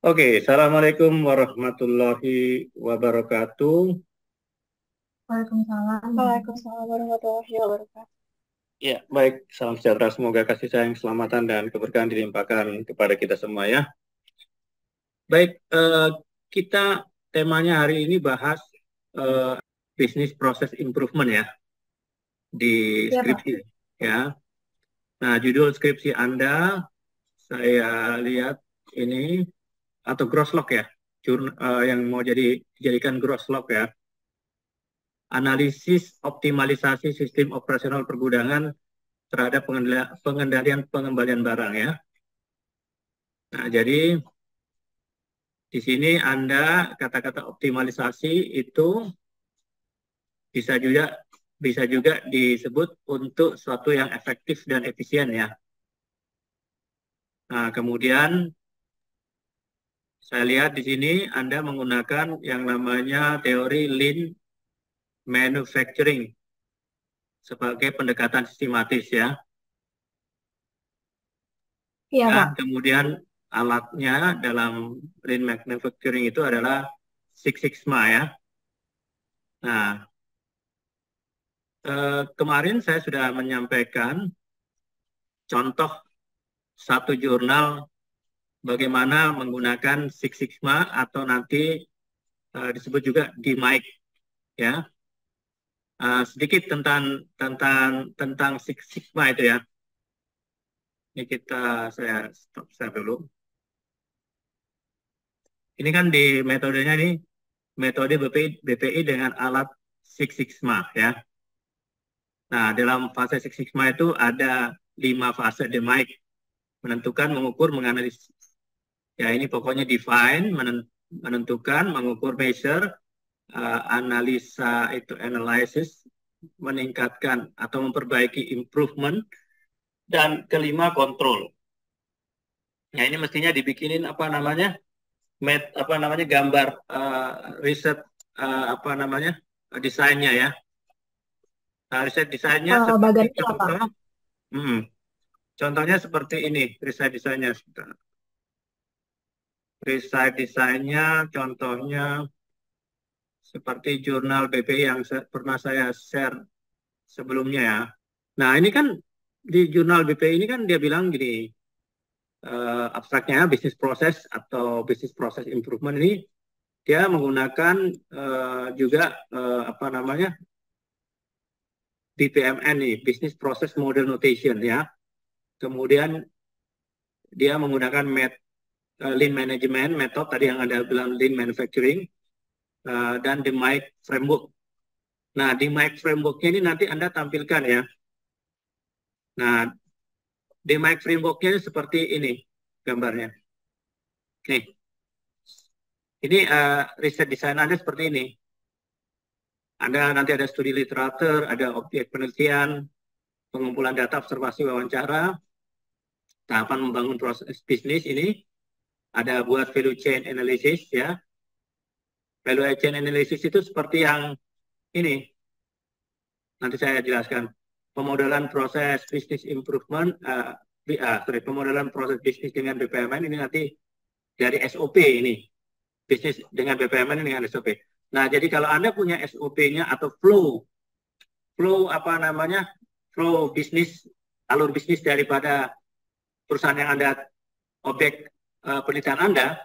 Oke, Assalamualaikum warahmatullahi wabarakatuh. Waalaikumsalam. Waalaikumsalam warahmatullahi wabarakatuh. Ya, baik. Salam sejahtera. Semoga kasih sayang, keselamatan, dan keberkahan dilimpahkan kepada kita semua ya. Baik, kita temanya hari ini bahas bisnis proses improvement ya di Iya, Pak. skripsi ya. Nah, judul skripsi Anda saya lihat ini atau gross log ya, yang mau dijadikan gross log ya. Analisis optimalisasi sistem operasional pergudangan terhadap pengendalian pengembalian barang ya. Nah, jadi di sini Anda kata-kata optimalisasi itu bisa juga disebut untuk suatu yang efektif dan efisien ya. Nah, kemudian saya lihat di sini Anda menggunakan yang namanya teori Lean Manufacturing sebagai pendekatan sistematis ya. Iya, Dan Pak. kemudian alatnya dalam Lean Manufacturing itu adalah Six Sigma ya. Nah, kemarin saya sudah menyampaikan contoh satu jurnal bagaimana menggunakan Six Sigma atau nanti disebut juga DMAIC ya. Sedikit tentang Six Sigma itu ya. Ini saya stop share dulu. Ini kan di metodenya nih, metode BPI dengan alat Six Sigma ya. Nah, dalam fase Six Sigma itu ada 5 fase DMAIC. Menentukan, mengukur, menganalisis. Ya, ini pokoknya define, menentukan, mengukur, measure, analisa itu analysis, meningkatkan atau memperbaiki improvement, dan kelima kontrol. Nah, ini mestinya dibikinin gambar riset desainnya ya. Nah, riset desainnya seperti Bagannya apa? contoh, hmm, contohnya seperti ini riset desainnya. Riset desainnya contohnya seperti jurnal BPI yang pernah saya share sebelumnya ya. Nah, ini kan di jurnal BPI ini kan dia bilang gini, abstraknya bisnis proses atau bisnis proses improvement ini dia menggunakan juga BPMN nih, Business Process Model Notation ya. Kemudian dia menggunakan Lean Management method tadi yang Anda bilang Lean Manufacturing dan the MIC Framework. Nah, di MIC Framework-nya ini nanti Anda tampilkan ya. Nah, di MIC Framework-nya seperti ini gambarnya. Nih, ini riset desain Anda seperti ini. Anda nanti ada studi literatur, ada objek penelitian, pengumpulan data, observasi, wawancara, tahapan membangun proses bisnis ini, ada buat value chain analysis ya. Value chain analysis itu seperti yang ini. Nanti saya jelaskan. Pemodelan proses bisnis improvement, pemodelan proses bisnis dengan BPMN ini nanti dari SOP ini. Bisnis dengan BPMN ini dengan SOP. Nah, jadi kalau Anda punya SOP-nya atau flow bisnis, alur bisnis daripada perusahaan yang Anda, objek penelitian Anda,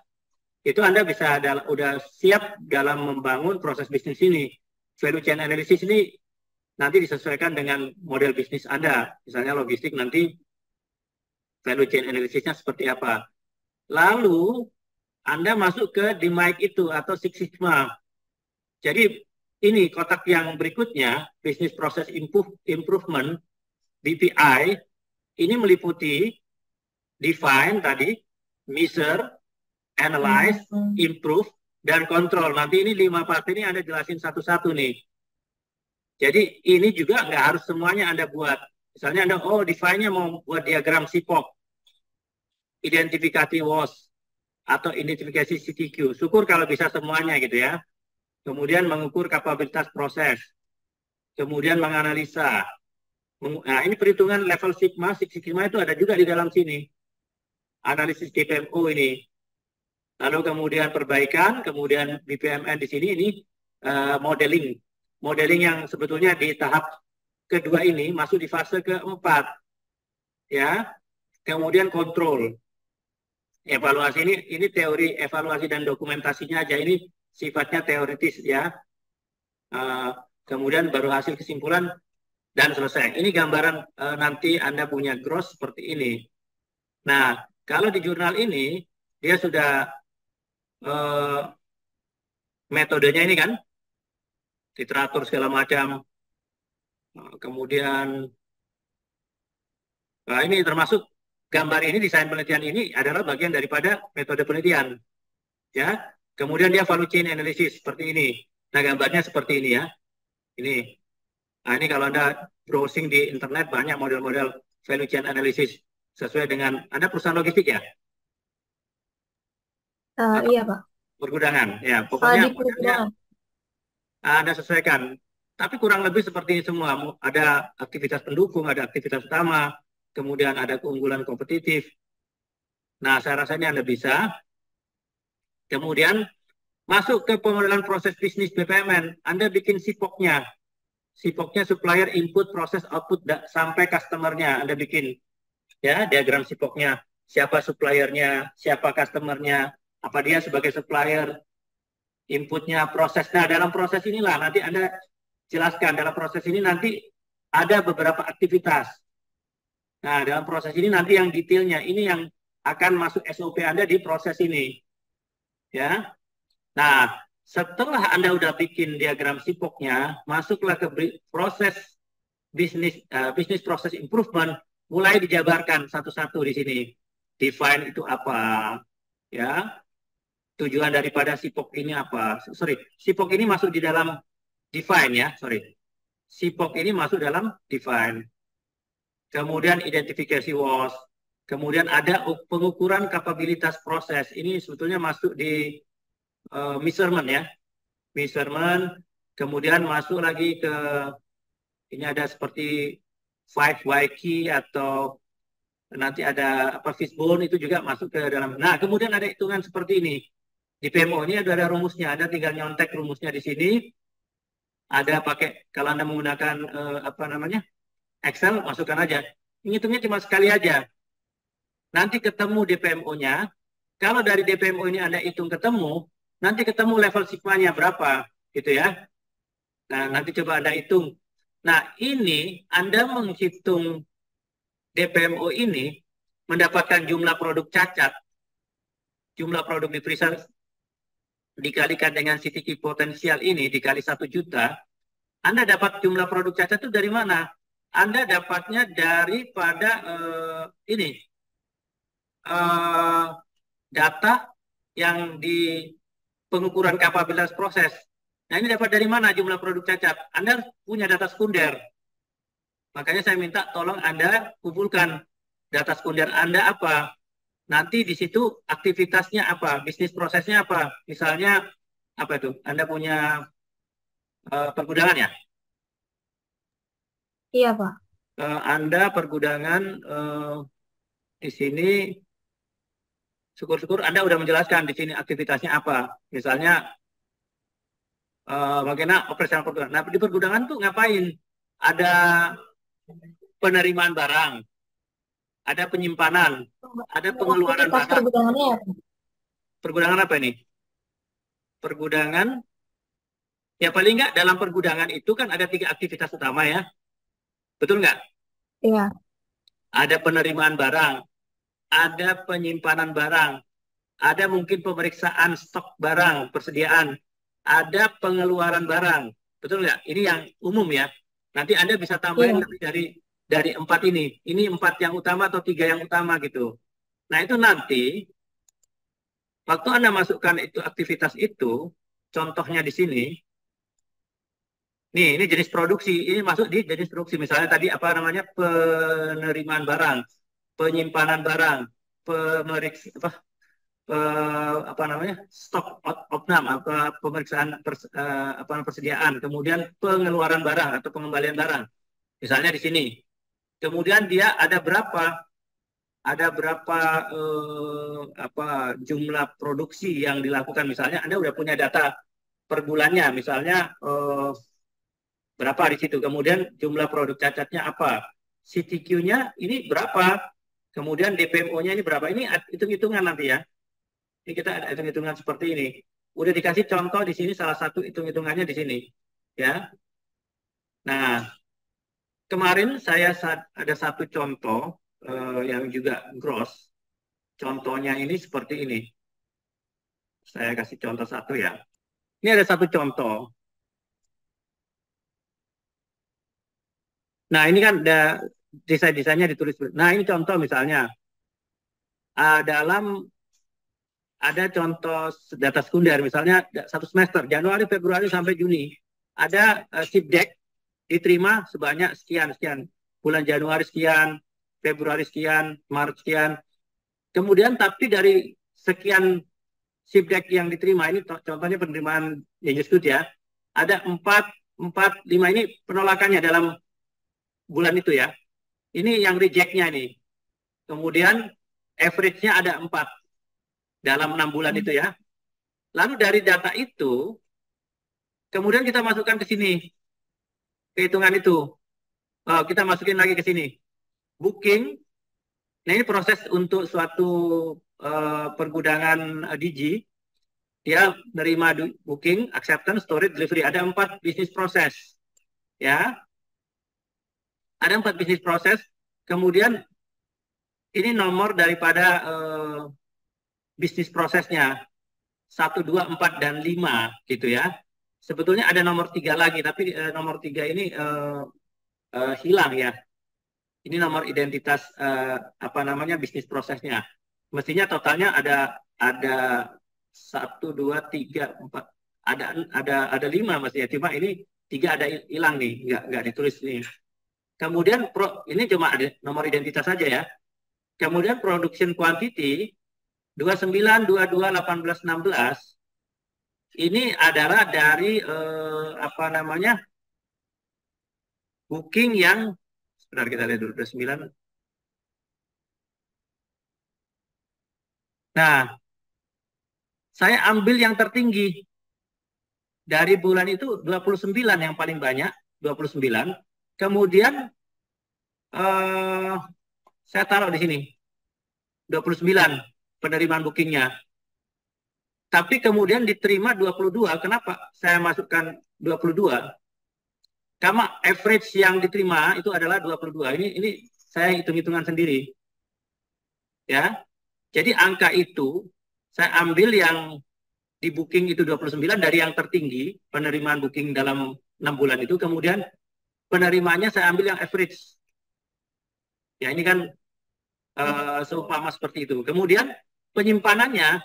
itu Anda bisa udah siap dalam membangun proses bisnis ini. Value chain analysis ini nanti disesuaikan dengan model bisnis Anda. Misalnya logistik nanti value chain analysisnya seperti apa. Lalu Anda masuk ke DMAIC itu atau Six Sigma. Jadi ini kotak yang berikutnya, Business Process Improvement, BPI, ini meliputi define tadi, measure, analyze, improve, dan control. Nanti ini 5 part ini Anda jelasin satu-satu nih. Jadi ini juga nggak harus semuanya Anda buat. Misalnya Anda, define-nya mau buat diagram SIPOC, identifikasi WOS, atau identifikasi CTQ. Syukur kalau bisa semuanya gitu ya. Kemudian mengukur kapabilitas proses. Kemudian menganalisa. Nah, ini perhitungan level Sigma. Six Sigma itu ada juga di dalam sini. Analisis DPMO ini. lalu kemudian perbaikan, kemudian BPMN di sini ini modeling. Modeling yang sebetulnya di tahap kedua ini masuk di fase keempat. Ya. Kemudian kontrol. Evaluasi ini teori evaluasi dan dokumentasinya aja, ini sifatnya teoritis ya. Kemudian baru hasil kesimpulan dan selesai. Ini gambaran nanti Anda punya gross seperti ini. Nah, kalau di jurnal ini dia sudah metodenya ini kan literatur segala macam. Kemudian ini termasuk gambar ini, desain penelitian ini adalah bagian daripada metode penelitian. Ya. Kemudian dia value chain analysis seperti ini. Nah, gambarnya seperti ini ya. Ini. Nah, ini kalau Anda browsing di internet banyak model-model value chain analysis sesuai dengan Anda perusahaan logistik ya? Iya, Pak. Pergudangan. Ya, pokoknya Di pergudangan. Anda sesuaikan. Tapi kurang lebih seperti ini semua. Ada aktivitas pendukung, ada aktivitas utama, kemudian ada keunggulan kompetitif. Nah, saya rasa ini Anda bisa. Kemudian masuk ke pemodelan proses bisnis BPMN. Anda bikin SIPOK-nya. SIPOK-nya supplier input proses output sampai customer-nya. Anda bikin ya diagram SIPOK-nya. Siapa suppliernya, siapa customer-nya, apa dia sebagai supplier, inputnya, proses. Nah, dalam proses inilah nanti Anda jelaskan. Dalam proses ini nanti ada beberapa aktivitas. Nah, dalam proses ini nanti yang detailnya, ini yang akan masuk SOP Anda di proses ini. Ya. Nah, setelah Anda udah bikin diagram SIPOK-nya, masuklah ke proses bisnis proses improvement, mulai dijabarkan satu-satu di sini. Define itu apa? Ya. Tujuan daripada SIPOK ini apa? Sorry, SIPOK ini masuk di dalam define ya, sorry. SIPOK ini masuk dalam define. Kemudian identifikasi WOS. Kemudian ada pengukuran kapabilitas proses. Ini sebetulnya masuk di measurement ya. Measurement. Kemudian masuk lagi ke, ini ada seperti 5Y key atau nanti ada apa fishbone, itu juga masuk ke dalam. Nah, kemudian ada hitungan seperti ini. Di PMO ini ada rumusnya. Anda tinggal nyontek rumusnya di sini. Ada pakai, kalau Anda menggunakan apa namanya Excel, masukkan aja. Ngitungnya cuma sekali aja. Nanti ketemu DPMO-nya. Kalau dari DPMO ini Anda hitung ketemu, nanti ketemu level sigmanya berapa, gitu ya. Nah, nanti coba Anda hitung. Nah, ini Anda menghitung DPMO ini mendapatkan jumlah produk cacat, jumlah produk diperiksa dikalikan dengan CTK potensial ini dikali 1 juta, Anda dapat jumlah produk cacat itu dari mana? Anda dapatnya daripada ini data yang di pengukuran kapabilitas proses. Nah, ini dapat dari mana jumlah produk cacat? Anda punya data sekunder. Makanya saya minta tolong Anda kumpulkan data sekunder Anda apa. Nanti di situ aktivitasnya apa, bisnis prosesnya apa. Misalnya apa itu? Anda punya pergudangan ya? Iya, Pak. Anda pergudangan di sini, syukur-syukur Anda udah menjelaskan di sini aktivitasnya apa. Misalnya bagaimana operasional pergudangan. Nah, di pergudangan tuh ngapain? Ada penerimaan barang, ada penyimpanan, ada pengeluaran Aktivitas barang. pergudangannya ya, Pak? Pergudangan apa ini? Pergudangan, ya paling nggak dalam pergudangan itu kan ada 3 aktivitas utama ya. Betul nggak? Iya. Ada penerimaan barang, ada penyimpanan barang, ada mungkin pemeriksaan stok barang, persediaan, ada pengeluaran barang. Betul nggak? Ini yang umum ya. Nanti Anda bisa tambahin lebih dari 4 ini. Ini 4 yang utama atau 3 yang utama gitu. Nah, itu nanti waktu Anda masukkan itu aktivitas itu, contohnya di sini. Nih, ini jenis produksi. Ini masuk di jenis produksi. Misalnya tadi apa namanya? Penerimaan barang, penyimpanan barang, apa namanya? Stok opnam, apa pemeriksaan persediaan, kemudian pengeluaran barang atau pengembalian barang. Misalnya di sini. Kemudian dia ada berapa ada berapa jumlah produksi yang dilakukan. Misalnya Anda udah punya data per bulannya, misalnya berapa di situ. Kemudian jumlah produk cacatnya apa, CTQ-nya ini berapa, kemudian DPMO-nya ini berapa. Ini hitung-hitungan nanti ya. Ini kita ada hitung-hitungan seperti ini. Udah dikasih contoh di sini, salah satu hitung-hitungannya di sini. Ya. Nah, kemarin saya ada satu contoh yang juga gross. Contohnya ini seperti ini. Saya kasih contoh satu ya. Ini ada satu contoh. Nah, ini kan ada desain-desainnya ditulis. Nah, ini contoh misalnya. Dalam ada contoh data sekunder, misalnya satu semester, Januari, Februari, sampai Juni. Ada SIPDEK diterima sebanyak sekian. Bulan Januari sekian, Februari sekian, Maret sekian. Kemudian tapi dari sekian SIPDEK yang diterima, ini contohnya penerimaan Yanjeskut ya, ada 4, 5 ini penolakannya dalam bulan itu ya. Ini yang reject-nya ini. Kemudian average-nya ada 4 dalam 6 bulan itu ya. Lalu dari data itu, kemudian kita masukkan ke sini, kehitungan itu. Kita masukin lagi ke sini. Booking, nah ini proses untuk suatu pergudangan DG, dia menerima booking, acceptance, storage, delivery. Ada 4 bisnis proses. Ya, ada 4 bisnis proses. Kemudian ini nomor daripada bisnis prosesnya. 1, 2, 4, dan 5 gitu ya. Sebetulnya ada nomor 3 lagi, tapi nomor 3 ini hilang ya. Ini nomor identitas bisnis prosesnya. Mestinya totalnya ada 1, 2, 3, 4, ada 5 mestinya. Cuma ini 3 ada hilang nih, nggak ditulis nih. Kemudian ini cuma ada nomor identitas saja ya. Kemudian production quantity 29, 22, 18, 16 ini adalah dari booking yang sebentar kita lihat dulu 29. Nah, saya ambil yang tertinggi dari bulan itu 29 yang paling banyak, 29. Kemudian saya taruh di sini 29 penerimaan bookingnya. Tapi kemudian diterima 22. Kenapa saya masukkan 22? Karena average yang diterima itu adalah 22. Ini saya hitung-hitungan sendiri. Ya. Jadi angka itu saya ambil yang di booking itu 29 dari yang tertinggi, penerimaan booking dalam 6 bulan itu, kemudian penerimanya saya ambil yang average. Ya, ini kan seumpama seperti itu. Kemudian penyimpanannya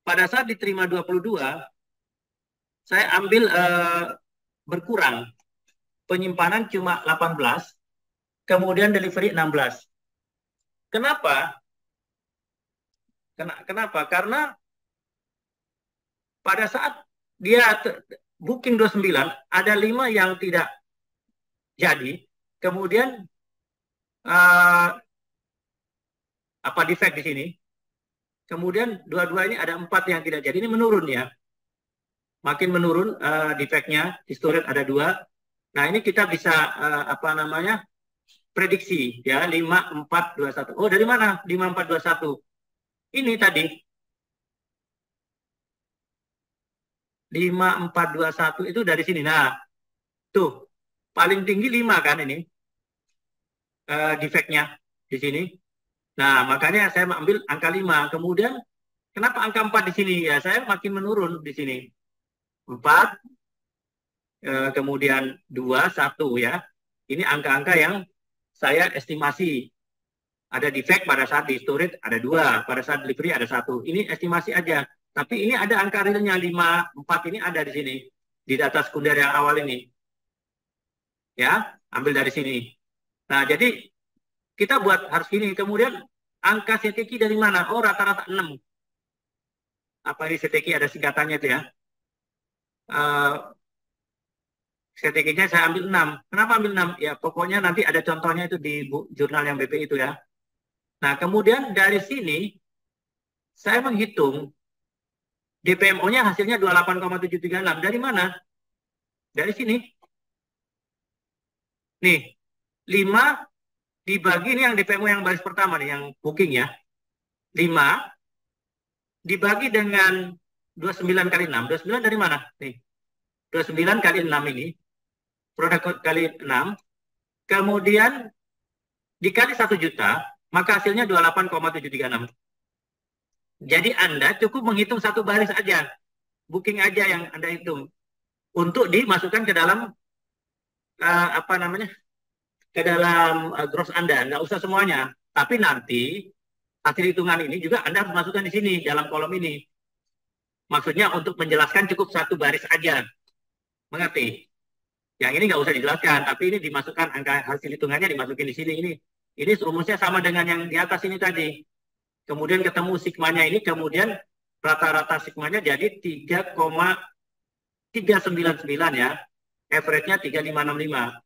pada saat diterima 22, saya ambil berkurang. Penyimpanan cuma 18, kemudian delivery 16. Kenapa? Kenapa? Karena pada saat dia booking 29, ada 5 yang tidak jadi, kemudian defect di sini. Kemudian dua-dua ini ada 4 yang tidak jadi, ini menurun ya. Makin menurun defectnya, di storage ada 2. Nah, ini kita bisa prediksi ya, 5, 4, 2, 1. Oh, dari mana? 5, 4, 2, 1. Ini tadi 5, 4, 2, 1 itu dari sini. Nah, tuh paling tinggi 5 kan ini defectnya di sini. Nah, makanya saya ambil angka 5. Kemudian kenapa angka 4 di sini? Ya, saya makin menurun di sini. 4, kemudian 2, 1 ya. Ini angka-angka yang saya estimasi. Ada defect pada saat di storage ada 2, pada saat delivery ada 1. Ini estimasi aja. Tapi ini ada angka realnya 5, 4 ini ada di sini. Di data sekunder yang awal ini. Ya, ambil dari sini. Nah, jadi kita buat harus gini. Kemudian angka CTQ dari mana? Oh, rata-rata 6. Apa ini CTQ ada singkatannya itu ya. CTQ-nya saya ambil 6. Kenapa ambil 6? Ya, pokoknya nanti ada contohnya itu di jurnal yang BP itu ya. Nah, kemudian dari sini saya menghitung DPMO-nya hasilnya 28,736. Dari mana? Dari sini. Nih, 5 dibagi ini yang DPMO yang baris pertama nih, yang booking ya. 5 dibagi dengan 29 kali 6. 29 dari mana? Nih, 29 kali 6 ini. Produk kali 6. Kemudian dikali 1 juta, maka hasilnya 28,736. Jadi Anda cukup menghitung satu baris aja. Booking aja yang Anda hitung. Untuk dimasukkan ke dalam, apa namanya, ke dalam gross Anda. Nggak usah semuanya. Tapi nanti hasil hitungan ini juga Anda harus masukkan di sini, dalam kolom ini. Maksudnya untuk menjelaskan cukup satu baris aja. Mengerti? Yang ini nggak usah dijelaskan, tapi ini dimasukkan, angka hasil hitungannya dimasukin di sini. Ini rumusnya sama dengan yang di atas ini tadi. Kemudian ketemu sigmanya ini, kemudian rata-rata sigmanya jadi 3,399 ya. Average-nya 3565.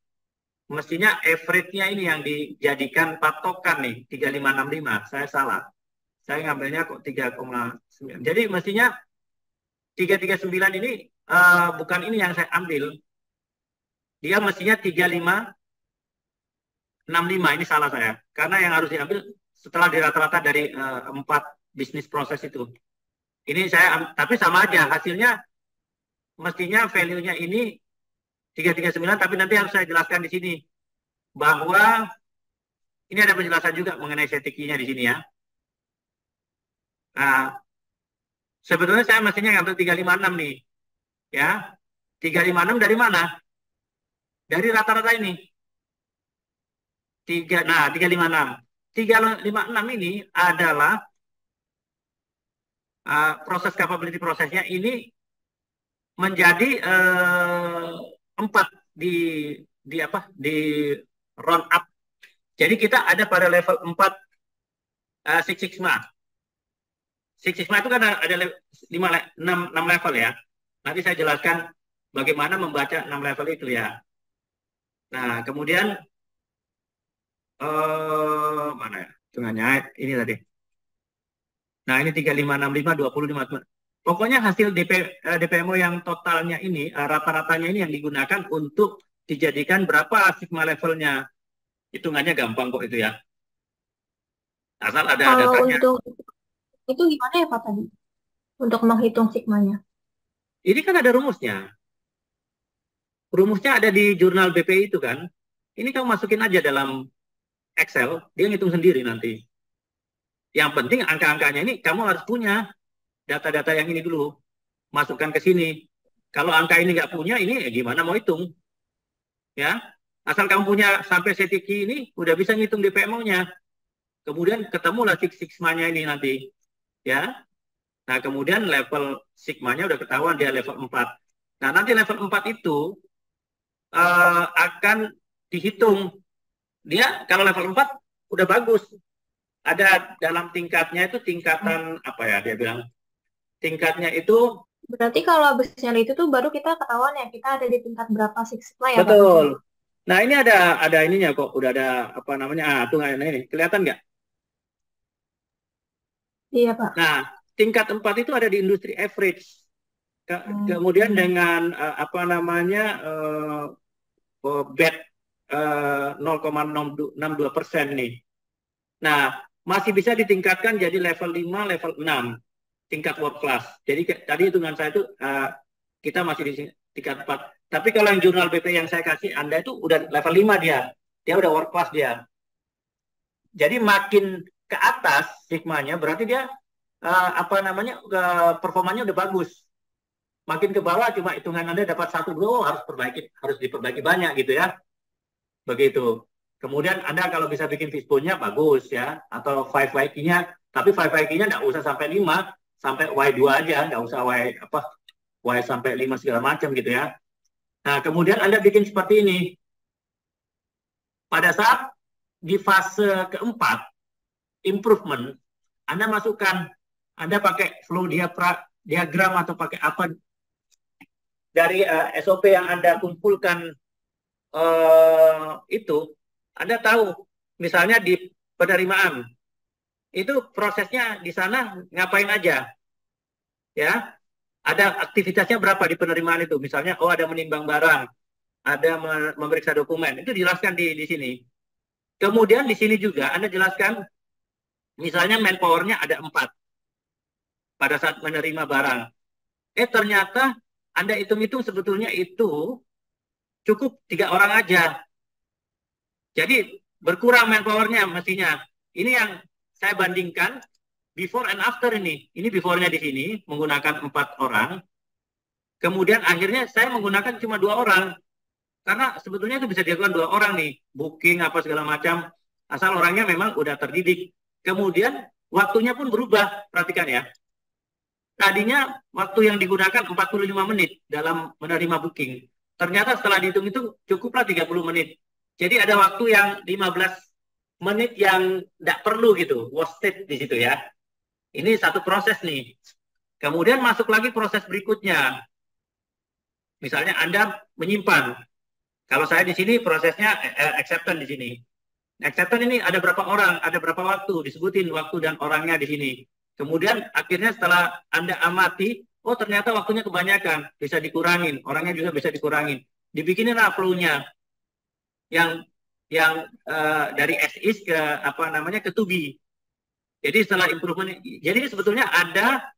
Mestinya average-nya ini yang dijadikan patokan nih, 3565. Saya salah. Saya ngambilnya kok 3,9. Jadi mestinya 339 ini bukan ini yang saya ambil. Dia mestinya 3565. Ini salah saya. Karena yang harus diambil setelah dirata-rata dari 4 bisnis proses itu. Ini saya, tapi sama aja. Hasilnya mestinya value-nya ini 339, tapi nanti harus saya jelaskan di sini bahwa ini ada penjelasan juga mengenai CTQ-nya di sini ya. Nah, sebetulnya saya mestinya ngambil 356 nih. Ya. 356 dari mana? Dari rata-rata ini. 356. 356 ini adalah proses capability prosesnya ini menjadi 4 di apa? Di round up. Jadi kita ada pada level 4 Six Sigma. Six Sigma itu kan ada 6 level ya. Nanti saya jelaskan bagaimana membaca 6 level itu ya. Nah, kemudian mana ya? Tengahnya ini tadi. Nah, ini 3565 25. Pokoknya hasil DPMO yang totalnya ini, rata-ratanya ini yang digunakan untuk dijadikan berapa sigma levelnya. Hitungannya gampang kok itu ya. Asal ada Kalau datanya. untuk itu gimana ya Pak tadi? Untuk menghitung sigmanya. Ini kan ada rumusnya. Rumusnya ada di jurnal BPI itu kan. Ini kamu masukin aja dalam Excel, dia ngitung sendiri nanti. Yang penting angka-angkanya ini kamu harus punya data-data yang ini dulu. Masukkan ke sini. Kalau angka ini nggak punya, ini gimana mau hitung? Ya, asal kamu punya sampai CTQ ini, udah bisa ngitung DPMO-nya. Kemudian ketemulah Six Sigma-nya ini nanti. Ya, nah kemudian level sigmanya udah ketahuan dia level 4. Nah nanti level 4 itu akan dihitung. Dia kalau level 4 udah bagus. Ada dalam tingkatnya itu tingkatan apa ya dia bilang. Tingkatnya itu Berarti kalau habis nyari itu tuh baru kita ketahuan ya kita ada di tingkat berapa Six Sigma ya Pak? betul. Nah ini ada ininya kok. Udah ada apa namanya? Tuh ini kelihatan nggak? Iya Pak. Nah tingkat 4 itu ada di industri average. Kemudian dengan apa namanya bed 0,62% nih. Nah, masih bisa ditingkatkan jadi level 5, level 6, tingkat world class. Jadi tadi hitungan saya itu kita masih di tingkat 4. Tapi kalau yang jurnal BP yang saya kasih Anda itu udah level 5 dia. Dia udah world class dia. Jadi makin ke atas sigmanya berarti dia apa namanya performanya udah bagus. Makin ke bawah cuma hitungan Anda dapat 1, harus diperbaiki banyak gitu ya. Begitu. Kemudian Anda kalau bisa bikin fishbone-nya bagus ya, atau 5YK-nya, tapi 5YK-nya nggak usah sampai 5, sampai Y2 aja, nggak usah Y sampai 5 segala macam gitu ya. Nah, kemudian Anda bikin seperti ini. Pada saat di fase keempat, improvement, Anda masukkan, Anda pakai flow diagram atau pakai apa dari SOP yang Anda kumpulkan itu, Anda tahu, misalnya di penerimaan, itu prosesnya di sana ngapain aja, ya? Ada aktivitasnya berapa di penerimaan itu? Misalnya, oh ada menimbang barang, ada memeriksa dokumen, itu dijelaskan di sini. Kemudian di sini juga Anda jelaskan, misalnya manpower-nya ada 4 pada saat menerima barang. Ternyata Anda hitung-hitung sebetulnya itu cukup 3 orang aja. Jadi berkurang manpower-nya mestinya. Ini yang saya bandingkan before and after ini. Ini before-nya di sini menggunakan 4 orang. Kemudian akhirnya saya menggunakan cuma 2 orang. Karena sebetulnya itu bisa dilakukan 2 orang nih. Booking apa segala macam. Asal orangnya memang udah terdidik. Kemudian waktunya pun berubah. Perhatikan ya. Tadinya waktu yang digunakan 45 menit dalam menerima booking. Ternyata setelah dihitung itu cukuplah 30 menit. Jadi ada waktu yang 15 menit yang tidak perlu gitu, wasted di situ ya. Ini satu proses nih. Kemudian masuk lagi proses berikutnya. Misalnya Anda menyimpan. Kalau saya di sini prosesnya acceptance di sini. Acceptance ini ada berapa orang, ada berapa waktu, disebutin waktu dan orangnya di sini. Kemudian akhirnya setelah Anda amati, oh ternyata waktunya kebanyakan, bisa dikurangin, orangnya juga bisa dikurangin. Dibikinin flow-nya yang dari as is ke apa namanya ke to be. Jadi setelah improvement, jadi sebetulnya ada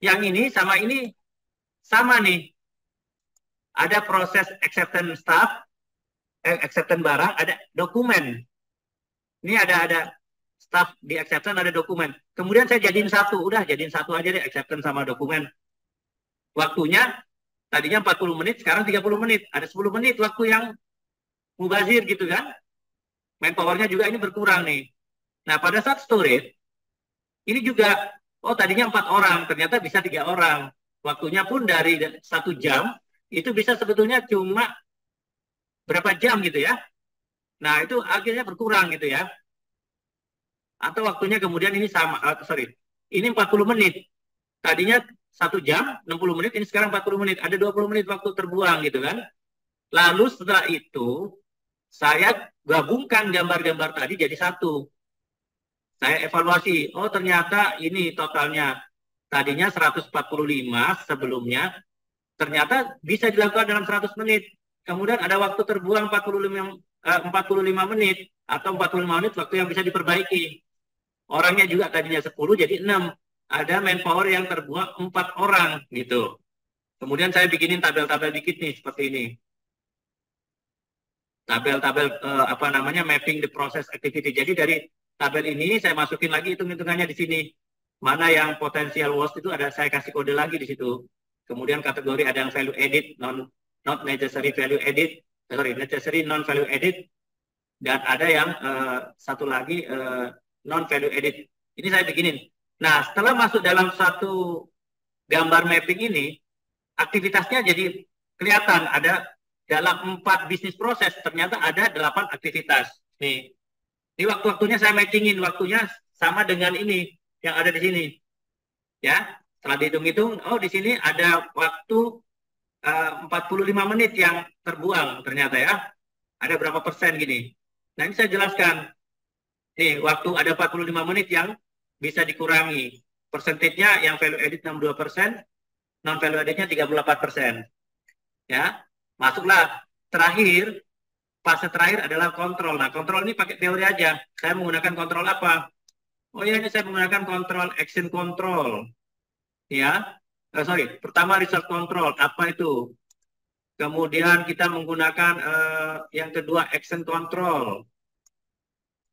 yang ini sama nih. Ada proses acceptance staff, acceptance barang, ada dokumen. Ini ada staff di acceptance, ada dokumen. Kemudian saya jadiin satu, udah jadiin satu aja deh, acceptance sama dokumen. Waktunya tadinya 40 menit, sekarang 30 menit. Ada 10 menit waktu yang mubazir gitu kan. Manpower-nya juga ini berkurang nih. Nah, pada saat storage, ini juga, oh tadinya 4 orang, ternyata bisa 3 orang. Waktunya pun dari 1 jam, itu bisa sebetulnya cuma berapa jam gitu ya. Nah, itu akhirnya berkurang gitu ya. Atau waktunya kemudian ini sama, ini 40 menit. Tadinya 1 jam, 60 menit, ini sekarang 40 menit. Ada 20 menit waktu terbuang gitu kan. Lalu setelah itu, saya gabungkan gambar-gambar tadi jadi satu. Saya evaluasi, oh ternyata ini totalnya. Tadinya 145 sebelumnya, ternyata bisa dilakukan dalam 100 menit. Kemudian ada waktu terbuang 45 menit, atau 45 menit waktu yang bisa diperbaiki. Orangnya juga tadinya 10 jadi 6. Ada manpower yang terbuang 4 orang gitu. Kemudian saya bikinin tabel-tabel dikit nih seperti ini. Tabel-tabel apa namanya mapping the process activity. Jadi dari tabel ini saya masukin lagi hitung-hitungannya di sini. Mana yang potensial loss itu ada saya kasih kode lagi di situ. Kemudian kategori ada yang value edit, not necessary value edit, necessary non value edit, dan ada yang satu lagi non value edit. Ini saya bikinin. Nah, setelah masuk dalam satu gambar mapping ini, aktivitasnya jadi kelihatan. Ada dalam 4 bisnis proses, ternyata ada 8 aktivitas. Nih, ini waktu-waktunya saya matchingin, waktunya sama dengan ini yang ada di sini. Ya, setelah dihitung-hitung, oh di sini ada waktu 45 menit yang terbuang ternyata ya. Ada berapa persen gini. Nah, ini saya jelaskan. Nih, waktu ada 45 menit yang bisa dikurangi. Persentasenya yang value edit 62%, non value editnya 38%. Ya, masuklah terakhir, fase terakhir adalah kontrol. Nah, kontrol ini pakai teori aja. Saya menggunakan kontrol apa? Oh ya, ini saya menggunakan kontrol action control. Ya, pertama research control. Apa itu? Kemudian kita menggunakan yang kedua action control.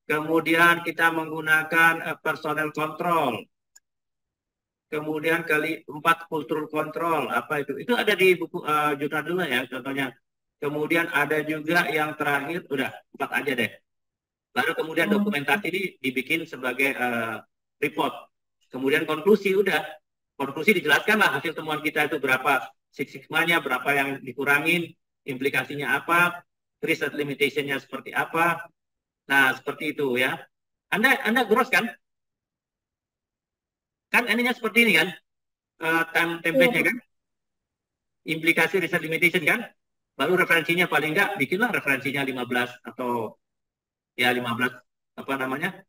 Kemudian kita menggunakan personal control. Kemudian keempat cultural control. Apa itu? Itu ada di buku jurnal dulu ya contohnya. Kemudian ada juga yang terakhir, udah 4 aja deh. Lalu kemudian dokumentasi ini dibikin sebagai report. Kemudian konklusi udah. Konklusi dijelaskan lah hasil temuan kita itu berapa Six Sigma-nya, berapa yang dikurangin, implikasinya apa, research limitation-nya seperti apa. Nah, seperti itu ya. Anda gross kan? Kan ininya seperti ini kan? Template-nya kan? Implikasi research limitation kan? Baru referensinya paling enggak, bikinlah referensinya 15 atau ya 15 apa namanya?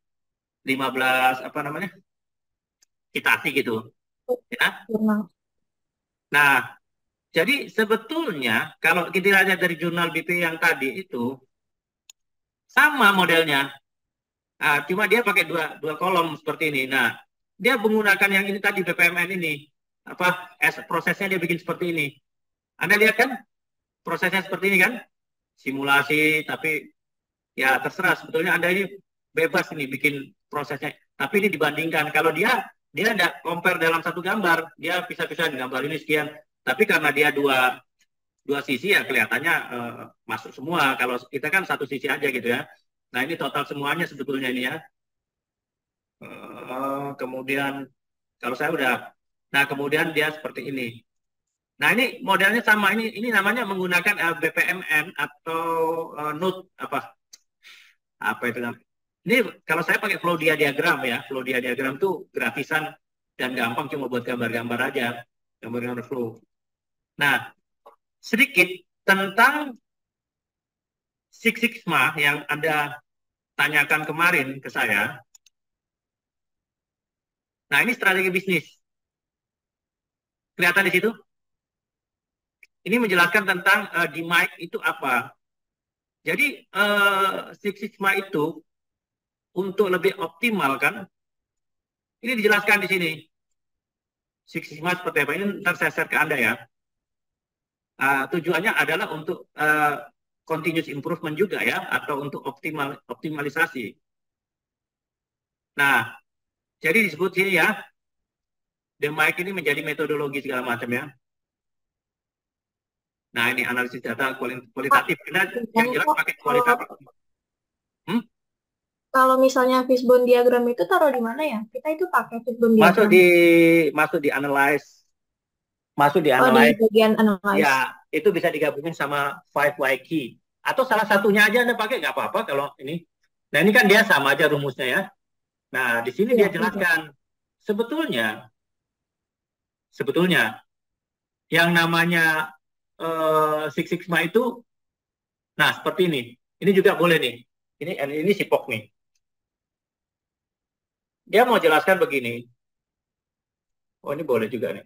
15 apa namanya? Citasi gitu. Ya. Jurnal. Nah, jadi sebetulnya kalau kita lihat dari jurnal BP yang tadi itu sama modelnya. Nah, cuma dia pakai dua kolom seperti ini. Nah, dia menggunakan yang ini tadi BPMN ini. Apa prosesnya dia bikin seperti ini. Anda lihat kan prosesnya seperti ini kan? Simulasi, tapi ya terserah sebetulnya Anda ini bebas ini bikin prosesnya. Tapi ini dibandingkan kalau dia ada compare dalam satu gambar, dia bisa-bisa di gambar ini sekian. Tapi karena dia dua sisi ya kelihatannya masuk semua. Kalau kita kan satu sisi aja gitu ya. Nah ini total semuanya sebetulnya ini ya. Kemudian kalau saya udah, nah kemudian dia seperti ini. Nah ini modelnya sama, ini namanya menggunakan BPMN atau node apa itu namanya. Ini kalau saya pakai flow dia diagram ya, flow dia diagram tuh gratisan dan gampang cuma buat gambar-gambar aja, gambar-gambar flow. Nah sedikit tentang Six Sigma yang Anda tanyakan kemarin ke saya. Nah ini strategi bisnis. Kelihatan di situ? Ini menjelaskan tentang DMAIC itu apa. Jadi Six Sigma itu untuk lebih optimal kan, ini dijelaskan di sini. Six Sigma seperti apa? Ini ntar saya share ke Anda ya. Tujuannya adalah untuk continuous improvement juga ya, atau untuk optimalisasi. Nah, jadi disebut sini ya, DMAIC ini menjadi metodologi segala macam ya. Nah, ini analisis data kualitatif. Yang jelas pakai kualitatif. Kalau misalnya fishbone diagram itu taruh di mana ya? Kita itu pakai fishbone diagram. Masuk di analyze. Masuk di analyze. Oh, di bagian analyze. Ya, itu bisa digabungin sama 5Y key. Atau salah satunya aja Anda pakai, nggak apa-apa kalau ini. Nah, ini kan dia sama aja rumusnya ya. Nah, di sini dia jelaskan. Sebetulnya, yang namanya Six Sigma itu, nah seperti ini. Ini juga boleh nih. Ini SIPOC nih. Dia mau jelaskan begini. Oh, ini boleh juga nih.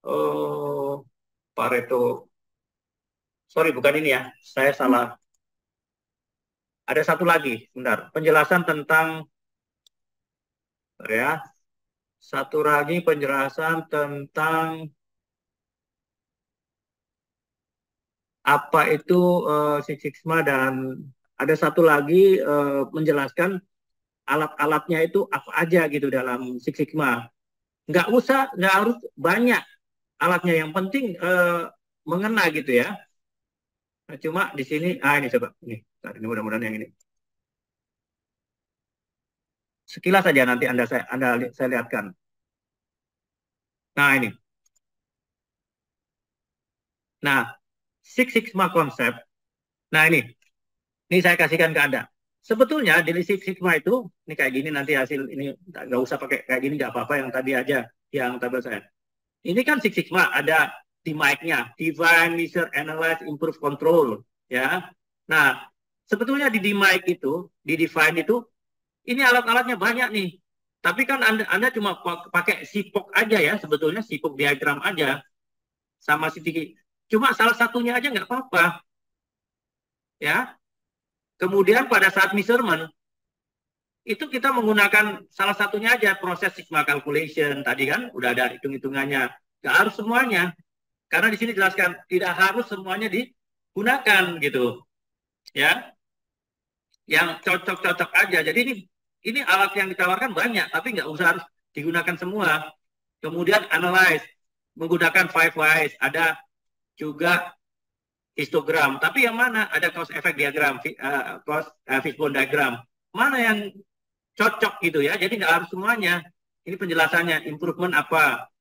Oh, Pareto. Sorry, bukan ini ya. Saya salah. Ada satu lagi, bentar. Penjelasan tentang ya. Satu lagi penjelasan tentang apa itu Six Sigma, dan ada satu lagi menjelaskan alat-alatnya itu apa aja gitu dalam Six Sigma. Nggak harus banyak alatnya, yang penting mengena gitu ya. Nah, cuma di sini, ini coba, ini mudah-mudahan yang ini. Sekilas saja nanti saya lihatkan. Nah ini. Nah, Six Sigma konsep. Nah ini saya kasihkan ke Anda. Sebetulnya di Six Sigma itu, ini kayak gini nanti hasil ini, nggak usah pakai kayak gini, nggak apa-apa, yang tadi aja, yang tabel saya. Ini kan Six Sigma, ada DMAIC-nya, Define, Measure, Analyze, Improve, Control. Ya. Nah, sebetulnya di DMAIC itu, di Define itu, ini alat-alatnya banyak nih. Tapi kan Anda cuma pakai SIPOC aja ya, sebetulnya SIPOC diagram aja. Sama sedikit. Cuma salah satunya aja nggak apa-apa. Ya. Kemudian pada saat measurement, itu kita menggunakan salah satunya aja proses Sigma calculation. Tadi kan udah ada hitung-hitungannya. Nggak harus semuanya. Karena di sini jelaskan, tidak harus semuanya digunakan gitu. Ya. Yang cocok-cocok aja. Jadi ini alat yang ditawarkan banyak, tapi nggak usah harus digunakan semua. Kemudian analyze, menggunakan 5Ys. Ada juga histogram. Tapi yang mana? Ada cause effect diagram, fishbone diagram. Mana yang cocok gitu ya. Jadi nggak harus semuanya. Ini penjelasannya. Improvement apa?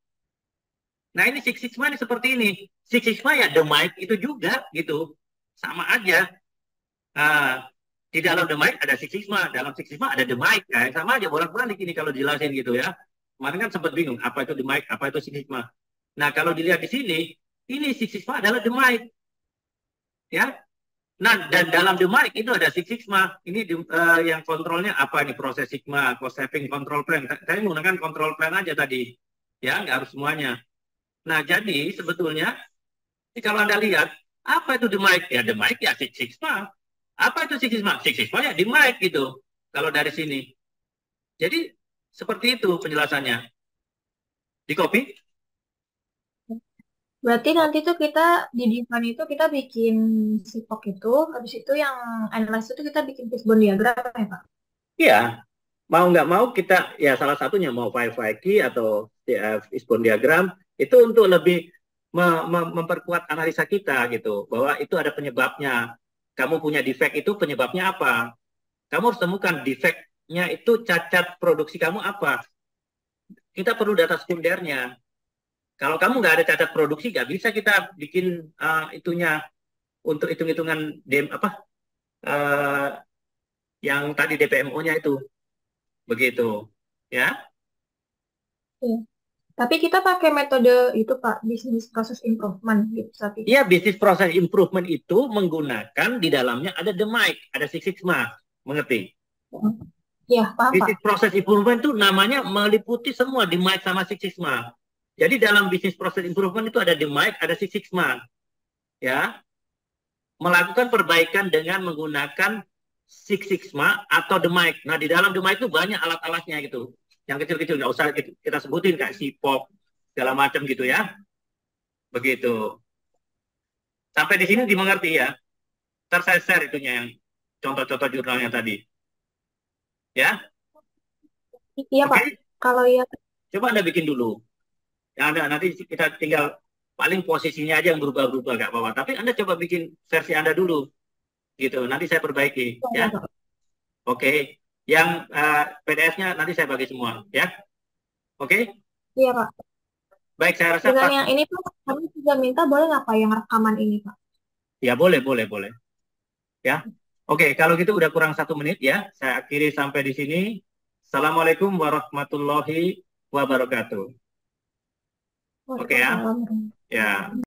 Nah ini Six Sigma ini seperti ini. Six Sigma ya DMAIC itu juga gitu. Sama aja. Di dalam DMAIC ada Six Sigma. Dalam Six Sigma ada DMAIC. Nah, sama aja bolak-balik ini kalau dijelasin gitu ya. Kemarin kan sempat bingung. Apa itu DMAIC? Apa itu Six Sigma? Nah kalau dilihat di sini. Ini Six Sigma adalah DMAIC. Ya. Nah, dan dalam the mic itu ada Six Sigma. Ini yang kontrolnya apa ini? Proses Sigma, cost saving control plan. Saya menggunakan control plan aja tadi. Ya, nggak harus semuanya. Nah, jadi sebetulnya kalau Anda lihat, apa itu the mic? Ya, the mic ya Six Sigma. Apa itu Six Sigma? Six Sigma ya the mic gitu. Kalau dari sini. Jadi, seperti itu penjelasannya. Di copy? Berarti nanti tuh kita di Divan itu kita bikin sipok itu, habis itu yang analyze itu kita bikin fishbone diagram ya Pak? Iya. Mau nggak mau kita, ya salah satunya mau Five-Fiki atau Fishbone diagram, itu untuk lebih memperkuat analisa kita gitu. Bahwa itu ada penyebabnya. Kamu punya defect itu penyebabnya apa? Kamu harus temukan defectnya itu cacat produksi kamu apa. Kita perlu data sekundernya. Kalau kamu nggak ada cacat produksi, nggak bisa kita bikin itunya untuk hitung-hitungan apa uh, yang tadi DPMO-nya itu begitu, ya. Iya. Tapi kita pakai metode itu Pak, business process improvement gitu saat itu. Iya, bisnis proses improvement itu menggunakan di dalamnya ada the mic, ada Six Sigma, mengerti? Iya, paham Pak. Bisnis proses improvement itu namanya meliputi semua the mic sama Six Sigma. Jadi dalam bisnis proses improvement itu ada the mic, ada Six Sigma, ya. Melakukan perbaikan dengan menggunakan Six Sigma atau the mic. Nah, di dalam the mic itu banyak alat-alatnya gitu. Yang kecil-kecil nggak usah kita sebutin kayak sipok segala macam gitu ya. Begitu. Sampai di sini dimengerti ya. Ntar saya share itunya yang contoh-contoh jurnalnya tadi. Ya, Iya oke. Pak. Kalau ya, Coba Anda bikin dulu. Ya, Anda nanti kita tinggal paling posisinya aja yang berubah-berubah nggak apa-apa. Tapi Anda coba bikin versi Anda dulu, gitu. Nanti saya perbaiki, ya. iya Pak. Oke. Yang PDF-nya nanti saya bagi semua, ya. Oke. Iya Pak. Baik, saya rasa Dengan Pak. yang ini Pak, kami juga minta boleh nggak Pak yang rekaman ini Pak? Ya boleh, boleh, boleh. Ya. Oke, kalau gitu udah kurang 1 menit ya. Saya akhiri sampai di sini. Assalamualaikum warahmatullahi wabarakatuh. Oke ya. Waalaikumsalam. Ya.